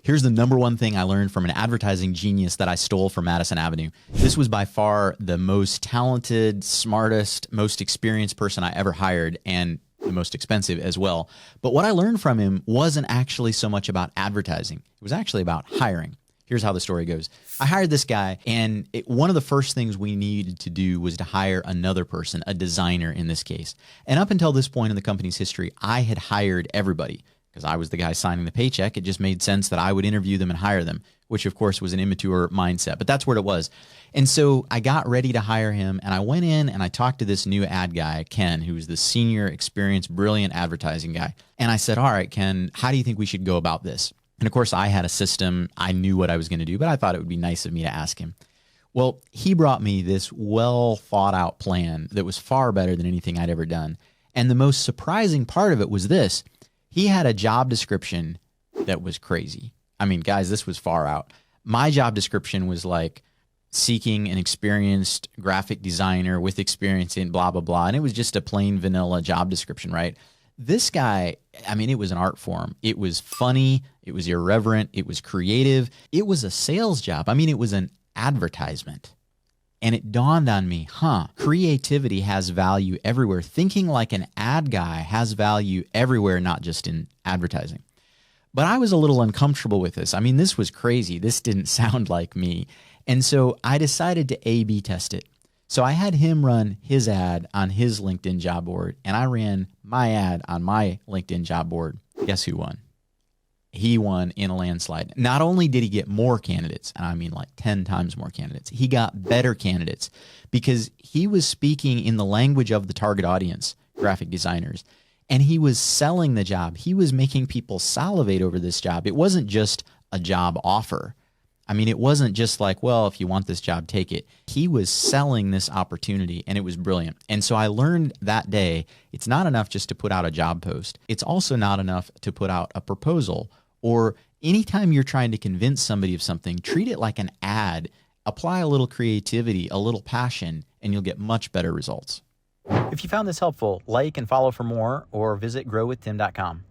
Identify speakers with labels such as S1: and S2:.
S1: Here's the number one thing I learned from an advertising genius that I stole from Madison Avenue. This was by far the most talented, smartest, most experienced person I ever hired, and the most expensive as well. But what I learned from him wasn't actually so much about advertising. It was actually about hiring. Here's how the story goes. I hired this guy, and one of the first things we needed to do was to hire another person, a designer in this case. And up until this point in the company's history, I had hired everybody because I was the guy signing the paycheck. It just made sense that I would interview them and hire them, which of course was an immature mindset, but that's what it was. And so I got ready to hire him, and I went in and I talked to this new ad guy, Ken, who was the senior, experienced, brilliant advertising guy. And I said, all right, Ken, how do you think we should go about this? And of course, I had a system. I knew what I was going to do, but I thought it would be nice of me to ask him. Well, he brought me this well thought out plan that was far better than anything I'd ever done. And the most surprising part of it was this. He had a job description that was crazy. I mean, guys, this was far out. My job description was like seeking an experienced graphic designer with experience in blah, blah, blah. And it was just a plain vanilla job description, right? This guy, I mean, it was an art form. It was funny. It was irreverent. It was creative. It was a sales job. I mean, it was an advertisement. And it dawned on me, creativity has value everywhere. Thinking like an ad guy has value everywhere, not just in advertising. But I was a little uncomfortable with this. I mean, this was crazy. This didn't sound like me. And so I decided to A/B test it. So I had him run his ad on his LinkedIn job board, and I ran my ad on my LinkedIn job board. Guess who won? He won in a landslide. Not only did he get more candidates, and I mean like 10 times more candidates, he got better candidates because he was speaking in the language of the target audience, graphic designers, and he was selling the job. He was making people salivate over this job. It wasn't just a job offer. I mean, it wasn't just like, well, if you want this job, take it. He was selling this opportunity, and it was brilliant. And so I learned that day, it's not enough just to put out a job post. It's also not enough to put out a proposal, or anytime you're trying to convince somebody of something, treat it like an ad. Apply a little creativity, a little passion, and you'll get much better results. If you found this helpful, like and follow for more, or visit growwithtim.com.